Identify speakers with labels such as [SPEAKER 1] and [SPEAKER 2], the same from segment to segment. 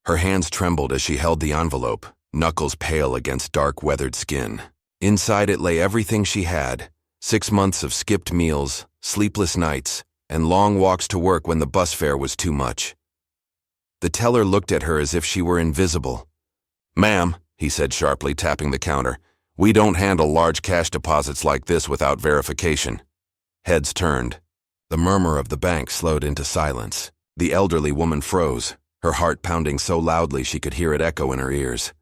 [SPEAKER 1] Her hands trembled as she held the envelope, knuckles pale against dark, weathered skin. Inside it lay everything she had: 6 months of skipped meals, sleepless nights, and long walks to work when the bus fare was too much. The teller looked at her as if she were invisible. "Ma'am," he said sharply, tapping the counter, "we don't handle large cash deposits like this without verification." Heads turned. The murmur of the bank slowed into silence. The elderly woman froze, her heart pounding so loudly she could hear it echo in her ears.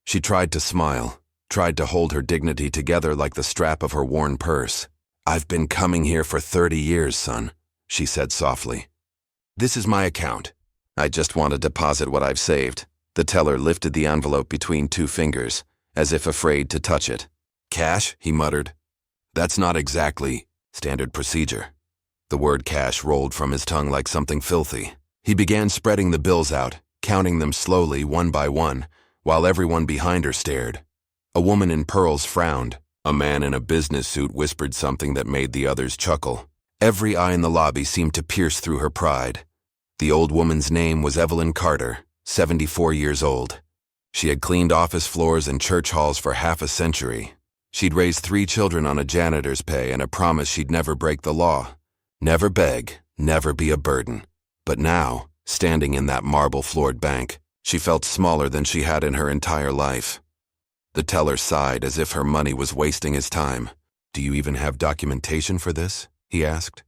[SPEAKER 1] She tried to smile, tried to hold her dignity together like the strap of her worn purse. "I've been coming here for 30 years, son," she said softly. "This is my account. I just want to deposit what I've saved." The teller lifted the envelope between 2 fingers, as if afraid to touch it. "Cash?" he muttered. "That's not exactly standard procedure." The word cash rolled from his tongue like something filthy. He began spreading the bills out, counting them slowly, one by one, while everyone behind her stared. A woman in pearls frowned. A man in a business suit whispered something that made the others chuckle. Every eye in the lobby seemed to pierce through her pride. The old woman's name was Evelyn Carter, 74 years old. She had cleaned office floors and church halls for half a century. She'd raised 3 children on a janitor's pay and a promise she'd never break the law. Never beg, never be a burden. But now, standing in that marble-floored bank, she felt smaller than she had in her entire life. The teller sighed as if her money was wasting his time. "Do you even have documentation for this?" he asked.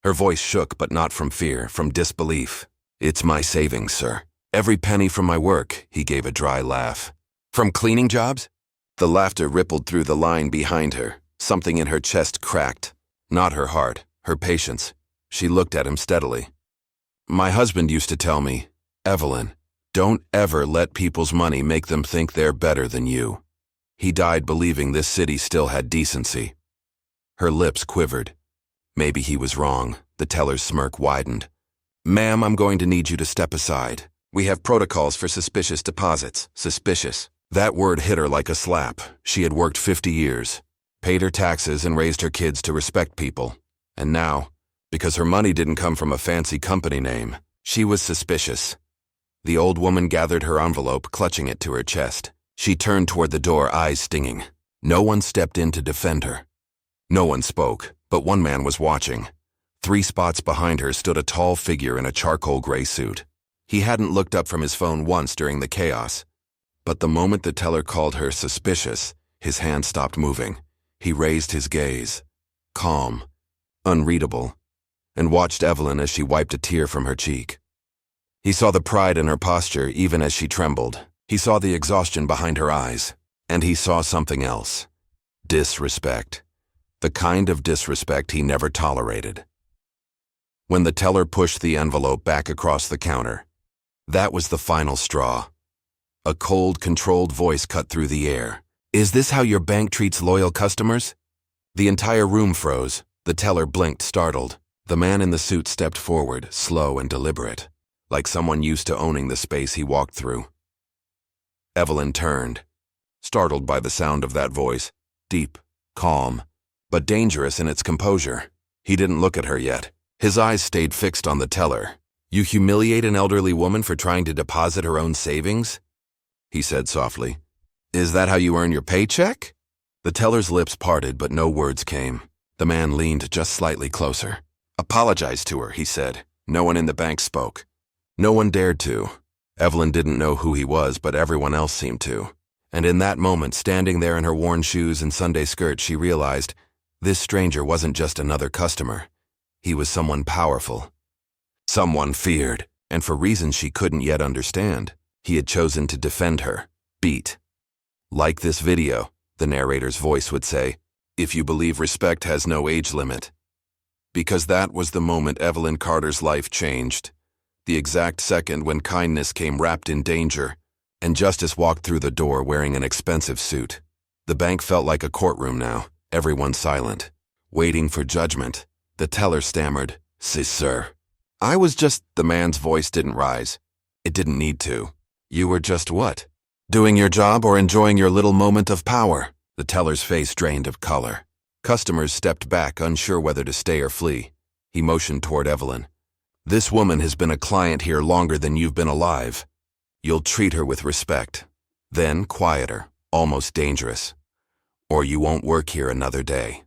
[SPEAKER 1] Her voice shook, but not from fear, from disbelief. "It's my savings, sir. Every penny from my work," he gave a dry laugh. "From cleaning jobs?" The laughter rippled through the line behind her. Something in her chest cracked. Not her heart, her patience. She looked at him steadily. "My husband used to tell me, Evelyn, don't ever let people's money make them think they're better than you. He died believing this city still had decency." Her lips quivered. Maybe he was wrong. The teller's smirk widened. "Ma'am, I'm going to need you to step aside. We have protocols for suspicious deposits." Suspicious. That word hit her like a slap. She had worked 50 years, paid her taxes and raised her kids to respect people. And now, because her money didn't come from a fancy company name, she was suspicious. The old woman gathered her envelope, clutching it to her chest. She turned toward the door, eyes stinging. No one stepped in to defend her. No one spoke, but one man was watching. 3 spots behind her stood a tall figure in a charcoal gray suit. He hadn't looked up from his phone once during the chaos. But the moment the teller called her suspicious, his hand stopped moving. He raised his gaze, calm, unreadable, and watched Evelyn as she wiped a tear from her cheek. He saw the pride in her posture even as she trembled. He saw the exhaustion behind her eyes. And he saw something else. Disrespect. The kind of disrespect he never tolerated. When the teller pushed the envelope back across the counter, that was the final straw. A cold, controlled voice cut through the air. "Is this how your bank treats loyal customers?" The entire room froze. The teller blinked, startled. The man in the suit stepped forward, slow and deliberate, like someone used to owning the space he walked through. Evelyn turned, startled by the sound of that voice, deep, calm, but dangerous in its composure. He didn't look at her yet. His eyes stayed fixed on the teller. "You humiliate an elderly woman for trying to deposit her own savings?" he said softly. "Is that how you earn your paycheck?" The teller's lips parted, but no words came. The man leaned just slightly closer. "Apologize to her," he said. No one in the bank spoke. No one dared to. Evelyn didn't know who he was, but everyone else seemed to. And in that moment, standing there in her worn shoes and Sunday skirt, she realized this stranger wasn't just another customer. He was someone powerful. Someone feared, and for reasons she couldn't yet understand. He had chosen to defend her. Beat. "Like this video," the narrator's voice would say, "if you believe respect has no age limit." Because that was the moment Evelyn Carter's life changed. The exact second when kindness came wrapped in danger, and justice walked through the door wearing an expensive suit. The bank felt like a courtroom now, everyone silent, waiting for judgment. The teller stammered, "Si, sir." "I was just—" The man's voice didn't rise. It didn't need to. "You were just what? Doing your job or enjoying your little moment of power?" The teller's face drained of color. Customers stepped back, unsure whether to stay or flee. He motioned toward Evelyn. "This woman has been a client here longer than you've been alive." You'll treat her with respect. Then quieter, almost dangerous. Or you won't work here another day.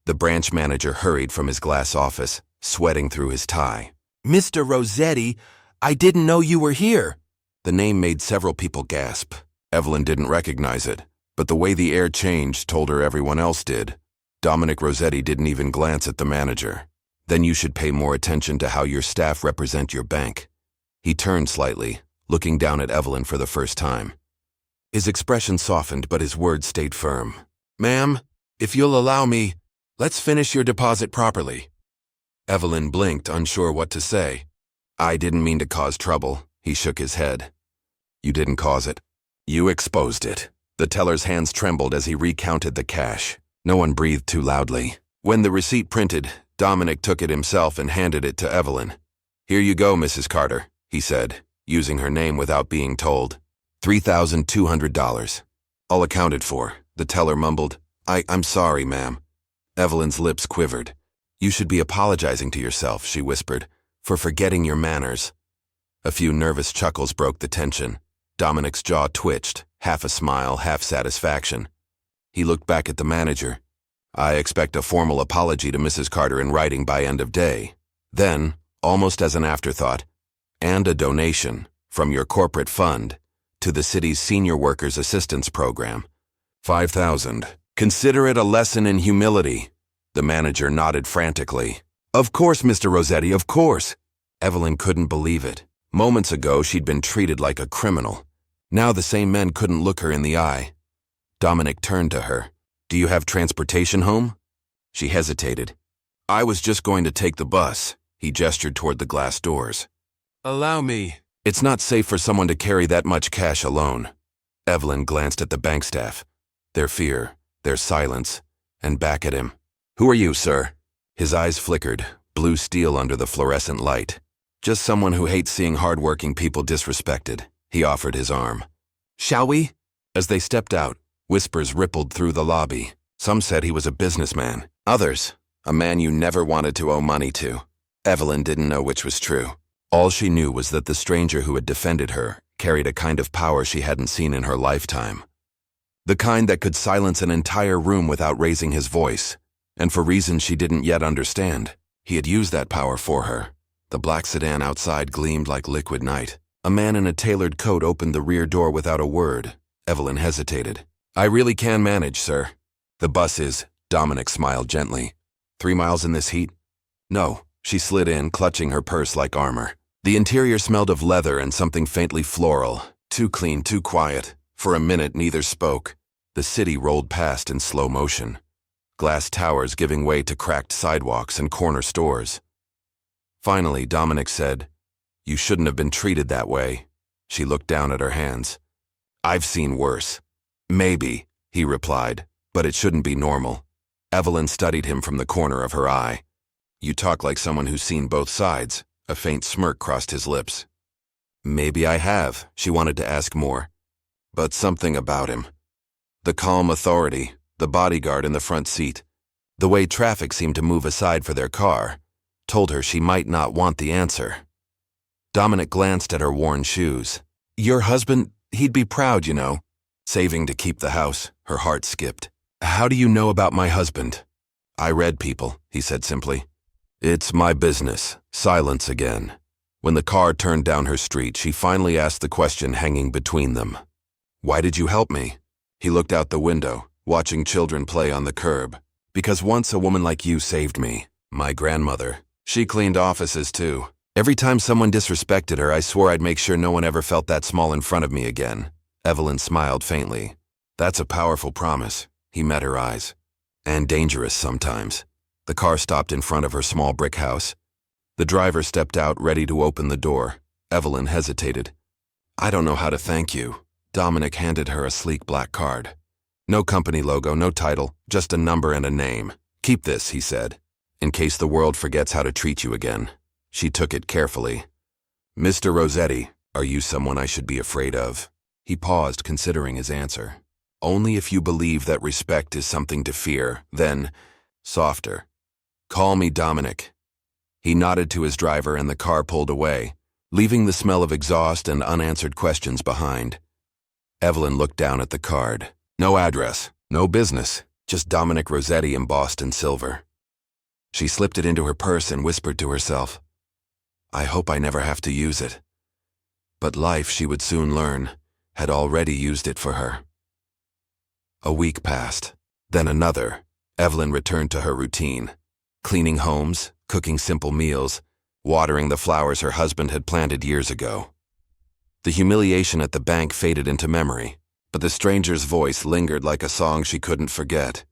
[SPEAKER 1] The branch manager hurried from his glass office, sweating through his tie. Mr. Rossetti, I didn't know you were here. The name made several people gasp. Evelyn didn't recognize it, but the way the air changed told her everyone else did. Dominic Rossetti didn't even glance at the manager. Then you should pay more attention to how your staff represent your bank. He turned slightly, looking down at Evelyn for the first time. His expression softened, but his words stayed firm. Ma'am, if you'll allow me, let's finish your deposit properly. Evelyn blinked, unsure what to say. I didn't mean to cause trouble. He shook his head. You didn't cause it. You exposed it. The teller's hands trembled as he recounted the cash. No one breathed too loudly. When the receipt printed, Dominic took it himself and handed it to Evelyn. Here you go, Mrs. Carter, he said, using her name without being told. $3,200. All accounted for, the teller mumbled. I'm sorry, ma'am. Evelyn's lips quivered. You should be apologizing to yourself, she whispered, for forgetting your manners. A few nervous chuckles broke the tension. Dominic's jaw twitched, half a smile, half satisfaction. He looked back at the manager. I expect a formal apology to Mrs. Carter in writing by end of day. Then, almost as an afterthought, and a donation from your corporate fund to the city's Senior Workers Assistance Program. $5,000. Consider it a lesson in humility. The manager nodded frantically. Of course, Mr. Rossetti, of course. Evelyn couldn't believe it. Moments ago, she'd been treated like a criminal. Now the same men couldn't look her in the eye. Dominic turned to her. Do you have transportation home? She hesitated. I was just going to take the bus. He gestured toward the glass doors. Allow me. It's not safe for someone to carry that much cash alone. Evelyn glanced at the bank staff. Their fear, their silence, and back at him. Who are you, sir? His eyes flickered, blue steel under the fluorescent light. Just someone who hates seeing hard-working people disrespected. He offered his arm. Shall we? As they stepped out, whispers rippled through the lobby. Some said he was a businessman. Others, a man you never wanted to owe money to. Evelyn didn't know which was true. All she knew was that the stranger who had defended her carried a kind of power she hadn't seen in her lifetime. The kind that could silence an entire room without raising his voice. And for reasons she didn't yet understand, he had used that power for her. The black sedan outside gleamed like liquid night. A man in a tailored coat opened the rear door without a word. Evelyn hesitated. I really can manage, sir. The bus is, Dominic smiled gently. 3 miles in this heat? No, she slid in, clutching her purse like armor. The interior smelled of leather and something faintly floral. Too clean, too quiet. For a minute, neither spoke. The city rolled past in slow motion. Glass towers giving way to cracked sidewalks and corner stores. Finally, Dominic said, You shouldn't have been treated that way. She looked down at her hands. I've seen worse. Maybe, he replied, but it shouldn't be normal. Evelyn studied him from the corner of her eye. You talk like someone who's seen both sides. A faint smirk crossed his lips. Maybe I have, she wanted to ask more. But something about him. The calm authority, the bodyguard in the front seat, the way traffic seemed to move aside for their car, told her she might not want the answer. Dominic glanced at her worn shoes. Your husband, he'd be proud, you know. Saving to keep the house, her heart skipped. How do you know about my husband? I read people, he said simply. It's my business. Silence again. When the car turned down her street, she finally asked the question hanging between them. Why did you help me? He looked out the window, watching children play on the curb. Because once a woman like you saved me. My grandmother. She cleaned offices too. Every time someone disrespected her, I swore I'd make sure no one ever felt that small in front of me again. Evelyn smiled faintly. That's a powerful promise. He met her eyes. And dangerous sometimes. The car stopped in front of her small brick house. The driver stepped out, ready to open the door. Evelyn hesitated. I don't know how to thank you. Dominic handed her a sleek black card. No company logo, no title, just a number and a name. Keep this, he said, in case the world forgets how to treat you again. She took it carefully. Mr. Rossetti, are you someone I should be afraid of? He paused, considering his answer. Only if you believe that respect is something to fear, then, softer. Call me Dominic. He nodded to his driver and the car pulled away. leaving the smell of exhaust and unanswered questions behind. Evelyn looked down at the card. No address, no business, just Dominic Rossetti embossed in silver. She slipped it into her purse and whispered to herself, I hope I never have to use it. But life, she would soon learn, had already used it for her. A week passed, then another. Evelyn returned to her routine, cleaning homes, cooking simple meals, watering the flowers her husband had planted years ago. The humiliation at the bank faded into memory, but the stranger's voice lingered like a song she couldn't forget.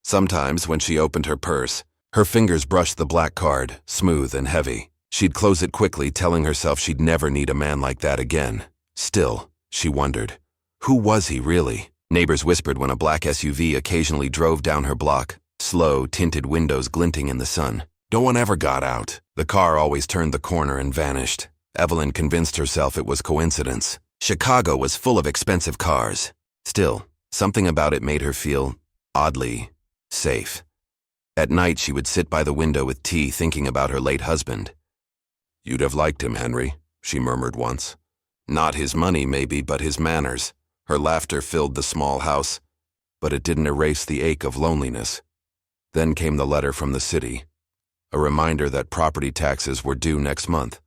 [SPEAKER 1] Sometimes, when she opened her purse, her fingers brushed the black card, smooth and heavy. She'd close it quickly, telling herself she'd never need a man like that again. Still, she wondered, who was he really? Neighbors whispered when a black SUV occasionally drove down her block, slow, tinted windows glinting in the sun. No one ever got out. The car always turned the corner and vanished. Evelyn convinced herself it was coincidence. Chicago was full of expensive cars. Still, something about it made her feel oddly safe. At night, she would sit by the window with tea, thinking about her late husband. You'd have liked him, Henry, she murmured once. Not his money, maybe, but his manners. Her laughter filled the small house, but it didn't erase the ache of loneliness. Then came the letter from the city, a reminder that property taxes were due next month.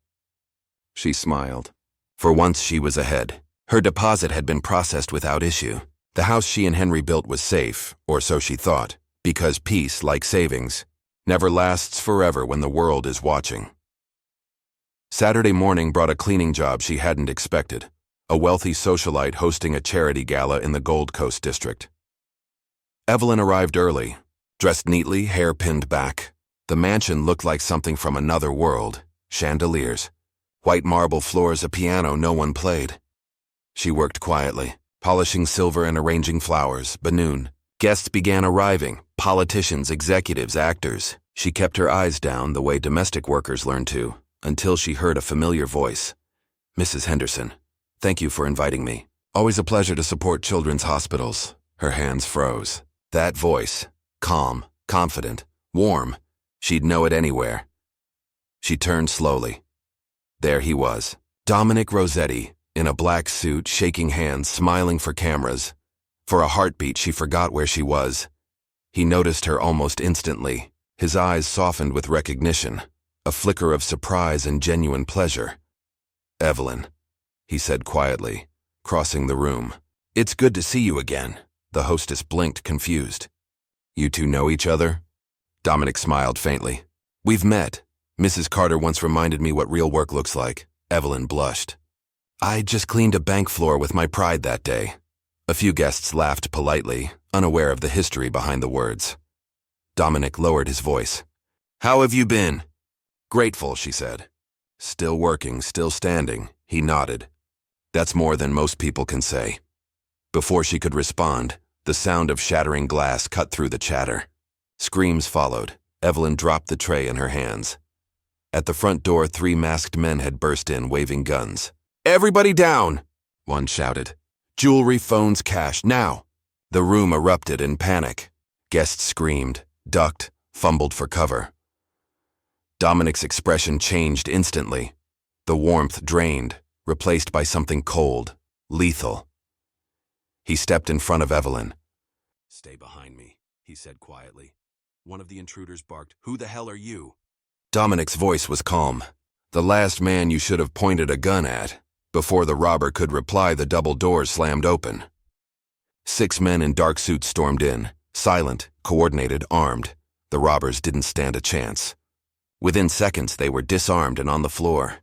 [SPEAKER 1] She smiled. For once, she was ahead. Her deposit had been processed without issue. The house she and Henry built was safe, or so she thought, because peace, like savings, never lasts forever when the world is watching. Saturday morning brought a cleaning job she hadn't expected, a wealthy socialite hosting a charity gala in the Gold Coast district. Evelyn arrived early, dressed neatly, hair pinned back. The mansion looked like something from another world. Chandeliers, white marble floors, a piano no one played. She worked quietly, polishing silver and arranging flowers. By noon, guests began arriving, politicians, executives, actors. She kept her eyes down the way domestic workers learn to, until she heard a familiar voice. Mrs. Henderson, thank you for inviting me. Always a pleasure to support children's hospitals. Her hands froze. That voice, calm, confident, warm, she'd know it anywhere. She turned slowly. There he was, Dominic Rossetti, in a black suit, shaking hands, smiling for cameras. For a heartbeat, she forgot where she was. He noticed her almost instantly. His eyes softened with recognition, a flicker of surprise and genuine pleasure. Evelyn, he said quietly, crossing the room. It's good to see you again. The hostess blinked, confused. You two know each other? Dominic smiled faintly. We've met. Mrs. Carter once reminded me what real work looks like. Evelyn blushed. I just cleaned a bank floor with my pride that day. A few guests laughed politely, unaware of the history behind the words. Dominic lowered his voice. How have you been? Grateful, she said. Still working, still standing, he nodded. That's more than most people can say. Before she could respond, the sound of shattering glass cut through the chatter. Screams followed. Evelyn dropped the tray in her hands. At the front door, 3 masked men had burst in, waving guns. Everybody down, one shouted. Jewelry, phones, cash, now. The room erupted in panic. Guests screamed, ducked, fumbled for cover. Dominic's expression changed instantly. The warmth drained, replaced by something cold, lethal. He stepped in front of Evelyn. Stay behind me, he said quietly. One of the intruders barked, Who the hell are you? Dominic's voice was calm. The last man you should have pointed a gun at. Before the robber could reply, the double doors slammed open. 6 men in dark suits stormed in, silent, coordinated, armed. The robbers didn't stand a chance. Within seconds, they were disarmed and on the floor.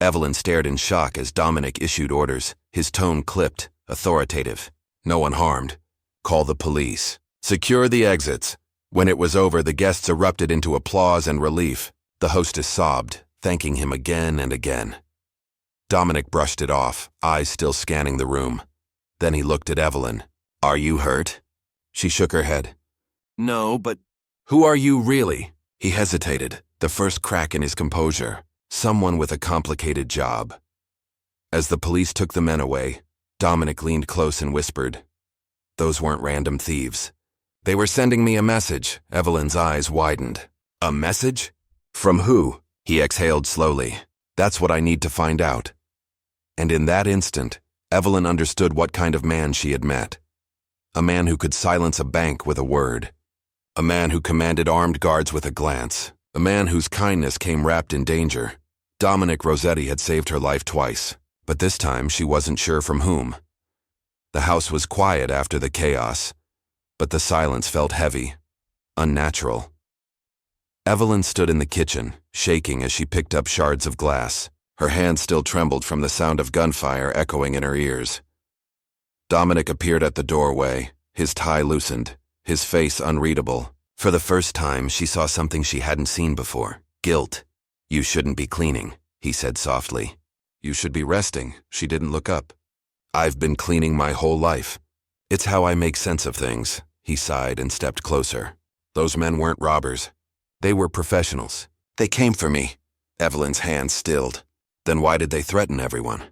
[SPEAKER 1] Evelyn stared in shock as Dominic issued orders, his tone clipped, authoritative. No one harmed. Call the police. Secure the exits. When it was over, the guests erupted into applause and relief. The hostess sobbed, thanking him again and again. Dominic brushed it off, eyes still scanning the room. Then he looked at Evelyn. Are you hurt? She shook her head. No, but who are you really? He hesitated, the first crack in his composure. Someone with a complicated job. As the police took the men away, Dominic leaned close and whispered, Those weren't random thieves. They were sending me a message. Evelyn's eyes widened. A message? From who? He exhaled slowly. That's what I need to find out. And in that instant, Evelyn understood what kind of man she had met. A man who could silence a bank with a word. A man who commanded armed guards with a glance. A man whose kindness came wrapped in danger. Dominic Rossetti had saved her life twice, but this time she wasn't sure from whom. The house was quiet after the chaos, but the silence felt heavy, unnatural. Evelyn stood in the kitchen, shaking as she picked up shards of glass. Her hands still trembled from the sound of gunfire echoing in her ears. Dominic appeared at the doorway, his tie loosened, his face unreadable. For the first time, she saw something she hadn't seen before. Guilt. "You shouldn't be cleaning," he said softly. "You should be resting." She didn't look up. "I've been cleaning my whole life. It's how I make sense of things," he sighed and stepped closer. "Those men weren't robbers. They were professionals. They came for me." Evelyn's hands stilled. "Then why did they threaten everyone?"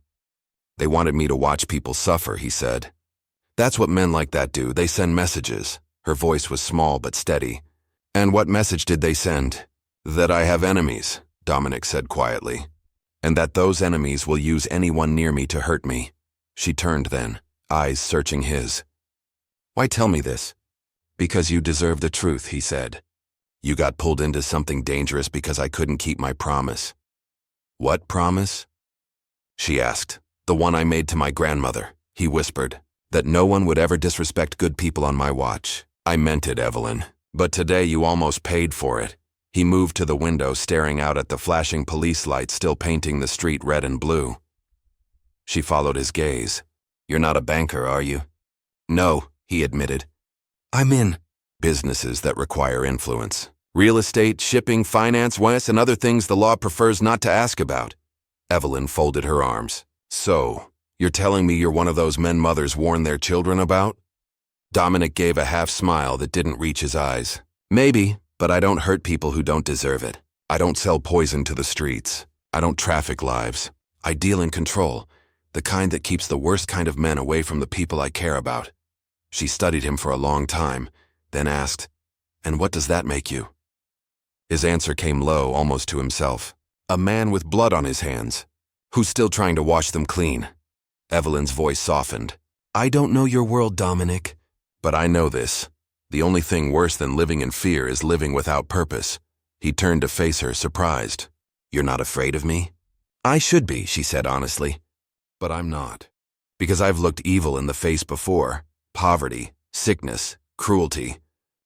[SPEAKER 1] "They wanted me to watch people suffer," he said. "That's what men like that do. They send messages." Her voice was small but steady. "And what message did they send?" "That I have enemies," Dominic said quietly. "And that those enemies will use anyone near me to hurt me." She turned then, eyes searching his. "Why tell me this?" "Because you deserve the truth," he said. "You got pulled into something dangerous because I couldn't keep my promise." "What promise?" she asked. "The one I made to my grandmother," he whispered. "That no one would ever disrespect good people on my watch. I meant it, Evelyn. But today you almost paid for it." He moved to the window, staring out at the flashing police lights still painting the street red and blue. She followed his gaze. "You're not a banker, are you?" "No," he admitted. "I'm in businesses that require influence. Real estate, shipping, finance, West, and other things the law prefers not to ask about." Evelyn folded her arms. "So, you're telling me you're one of those men mothers warn their children about?" Dominic gave a half smile that didn't reach his eyes. "Maybe, but I don't hurt people who don't deserve it. I don't sell poison to the streets. I don't traffic lives. I deal in control, the kind that keeps the worst kind of men away from the people I care about." She studied him for a long time, then asked, "And what does that make you?" His answer came low, almost to himself. "A man with blood on his hands, who's still trying to wash them clean." Evelyn's voice softened. "I don't know your world, Dominic. But I know this. The only thing worse than living in fear is living without purpose." He turned to face her, surprised. "You're not afraid of me?" "I should be," she said honestly. "But I'm not. Because I've looked evil in the face before. Poverty, sickness, cruelty.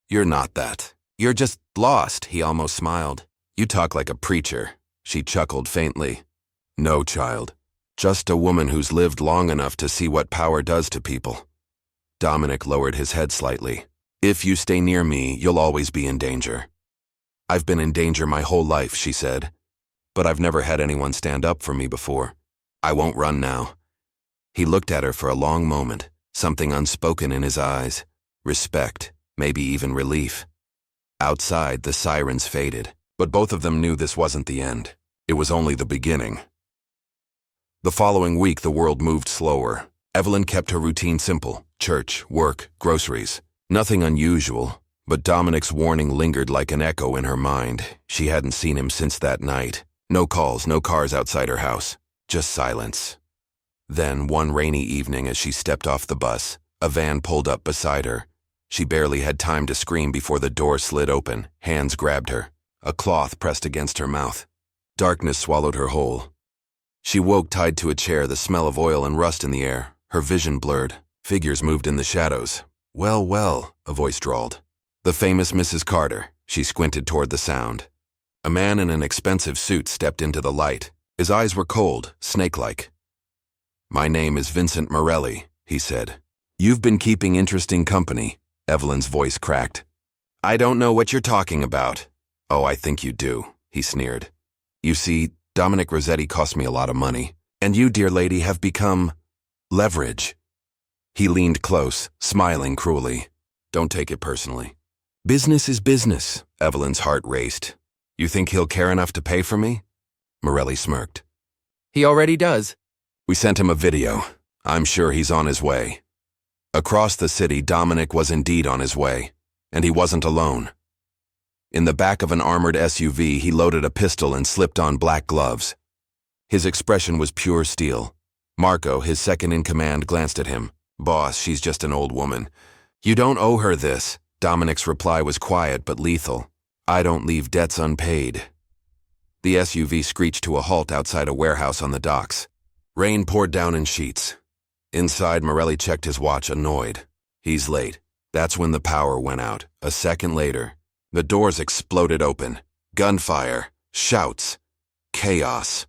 [SPEAKER 1] You're not that. You're just lost," he almost smiled. "You talk like a preacher." She chuckled faintly. "No, child. Just a woman who's lived long enough to see what power does to people." Dominic lowered his head slightly. "If you stay near me, you'll always be in danger." "I've been in danger my whole life," she said. "But I've never had anyone stand up for me before. I won't run now." He looked at her for a long moment, something unspoken in his eyes. Respect, maybe even relief. Outside, the sirens faded, but both of them knew this wasn't the end. It was only the beginning. The following week, the world moved slower. Evelyn kept her routine simple: church, work, groceries. Nothing unusual, but Dominic's warning lingered like an echo in her mind. She hadn't seen him since that night. No calls, no cars outside her house. Just silence. Then, one rainy evening as she stepped off the bus, a van pulled up beside her. She barely had time to scream before the door slid open. Hands grabbed her. A cloth pressed against her mouth. Darkness swallowed her whole. She woke tied to a chair, the smell of oil and rust in the air. Her vision blurred. Figures moved in the shadows. "Well, well," a voice drawled. "The famous Mrs. Carter." She squinted toward the sound. A man in an expensive suit stepped into the light. His eyes were cold, snake-like. "My name is Vincent Morelli," he said. "You've been keeping interesting company." Evelyn's voice cracked. "I don't know what you're talking about." "Oh, I think you do," he sneered. "You see, Dominic Rossetti cost me a lot of money, and you, dear lady, have become leverage." He leaned close, smiling cruelly. "Don't take it personally." "Business is business." Evelyn's heart raced. "You think he'll care enough to pay for me?" Morelli smirked. "He already does." "We sent him a video. I'm sure he's on his way." Across the city, Dominic was indeed on his way, and he wasn't alone. In the back of an armored SUV, he loaded a pistol and slipped on black gloves. His expression was pure steel. Marco, his second-in-command, glanced at him. "Boss, she's just an old woman." "You don't owe her this." Dominic's reply was quiet but lethal. "I don't leave debts unpaid." The SUV screeched to a halt outside a warehouse on the docks. Rain poured down in sheets. Inside, Morelli checked his watch, annoyed. He's late. That's when the power went out. A second later, the doors exploded open. Gunfire, shouts, chaos.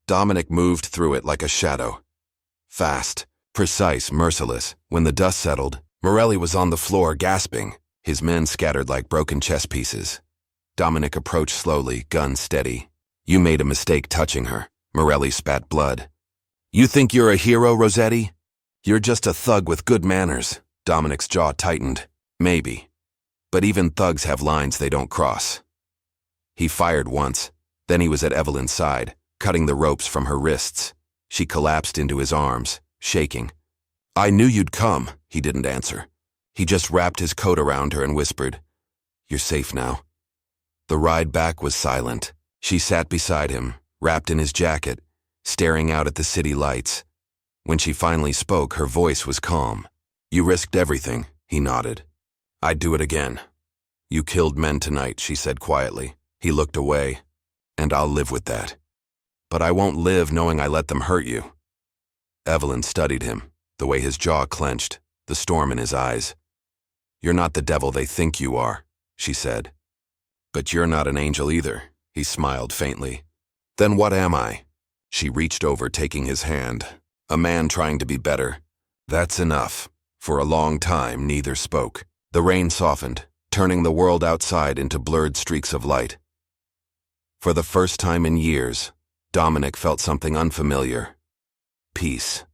[SPEAKER 1] Dominic moved through it like a shadow. Fast, precise, merciless. When the dust settled, Morelli was on the floor, gasping. His men scattered like broken chess pieces. Dominic approached slowly, gun steady. "You made a mistake touching her." Morelli spat blood. "You think you're a hero, Rossetti? You're just a thug with good manners." Dominic's jaw tightened. "Maybe. But even thugs have lines they don't cross." He fired once. Then he was at Evelyn's side, cutting the ropes from her wrists. She collapsed into his arms, shaking. "I knew you'd come." He didn't answer. He just wrapped his coat around her and whispered, "You're safe now." The ride back was silent. She sat beside him, wrapped in his jacket, staring out at the city lights. When she finally spoke, her voice was calm. "You risked everything," he nodded. "I'd do it again." "You killed men tonight," she said quietly. He looked away. "And I'll live with that. But I won't live knowing I let them hurt you." Evelyn studied him, the way his jaw clenched, the storm in his eyes. "You're not the devil they think you are," she said. "But you're not an angel either," he smiled faintly. "Then what am I?" She reached over, taking his hand. "A man trying to be better." "That's enough." For a long time, neither spoke. The rain softened, turning the world outside into blurred streaks of light. For the first time in years, Dominic felt something unfamiliar. Peace.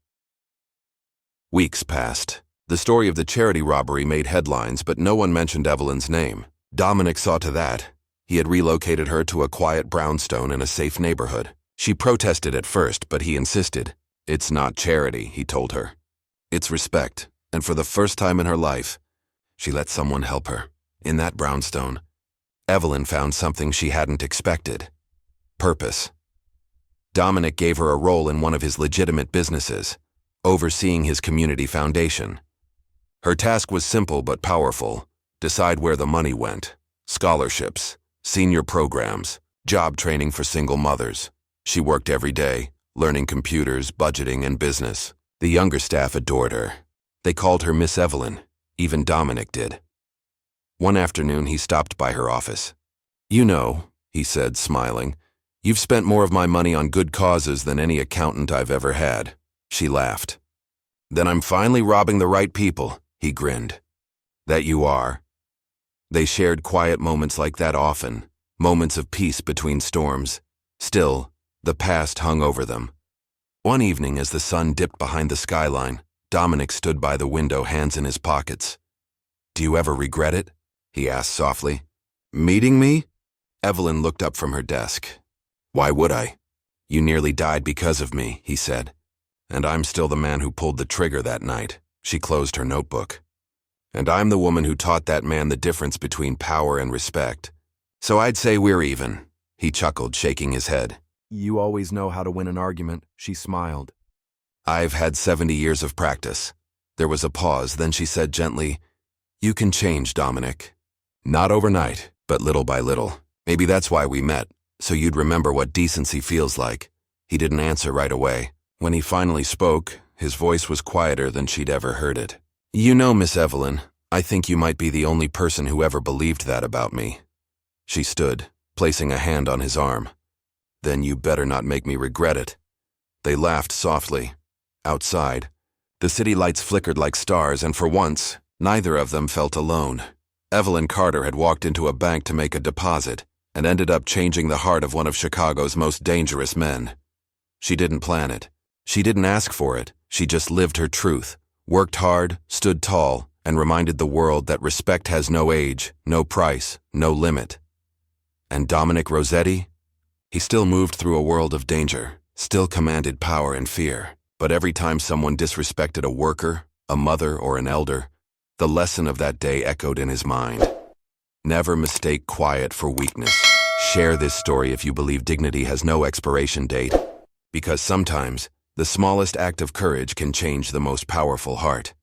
[SPEAKER 1] Weeks passed. The story of the charity robbery made headlines, but no one mentioned Evelyn's name. Dominic saw to that. He had relocated her to a quiet brownstone in a safe neighborhood. She protested at first, but he insisted. "It's not charity," he told her. "It's respect." And for the first time in her life, she let someone help her. In that brownstone, Evelyn found something she hadn't expected. Purpose. Dominic gave her a role in one of his legitimate businesses, overseeing his community foundation. Her task was simple but powerful. Decide where the money went. Scholarships, senior programs, job training for single mothers. She worked every day, learning computers, budgeting, and business. The younger staff adored her. They called her Miss Evelyn. Even Dominic did. One afternoon, he stopped by her office. "You know," he said, smiling, "you've spent more of my money on good causes than any accountant I've ever had." She laughed. "Then I'm finally robbing the right people," he grinned. "That you are." They shared quiet moments like that often, moments of peace between storms. Still, the past hung over them. One evening, as the sun dipped behind the skyline, Dominic stood by the window, hands in his pockets. "Do you ever regret it?" he asked softly. "Meeting me?" Evelyn looked up from her desk. "Why would I? You nearly died because of me," he said. "And I'm still the man who pulled the trigger that night." She closed her notebook. "And I'm the woman who taught that man the difference between power and respect. So I'd say we're even." He chuckled, shaking his head. "You always know how to win an argument," she smiled. "I've had 70 years of practice." There was a pause, then she said gently, "You can change, Dominic. Not overnight, but little by little. Maybe that's why we met, so you'd remember what decency feels like." He didn't answer right away. When he finally spoke, his voice was quieter than she'd ever heard it. "You know, Miss Evelyn, I think you might be the only person who ever believed that about me." She stood, placing a hand on his arm. "Then you better not make me regret it." They laughed softly. Outside, the city lights flickered like stars, and for once, neither of them felt alone. Evelyn Carter had walked into a bank to make a deposit and ended up changing the heart of one of Chicago's most dangerous men. She didn't plan it. She didn't ask for it. She just lived her truth, worked hard, stood tall, and reminded the world that respect has no age, no price, no limit. And Dominic Rossetti? He still moved through a world of danger, still commanded power and fear. But every time someone disrespected a worker, a mother, or an elder, the lesson of that day echoed in his mind. Never mistake quiet for weakness. Share this story if you believe dignity has no expiration date. Because sometimes, the smallest act of courage can change the most powerful heart.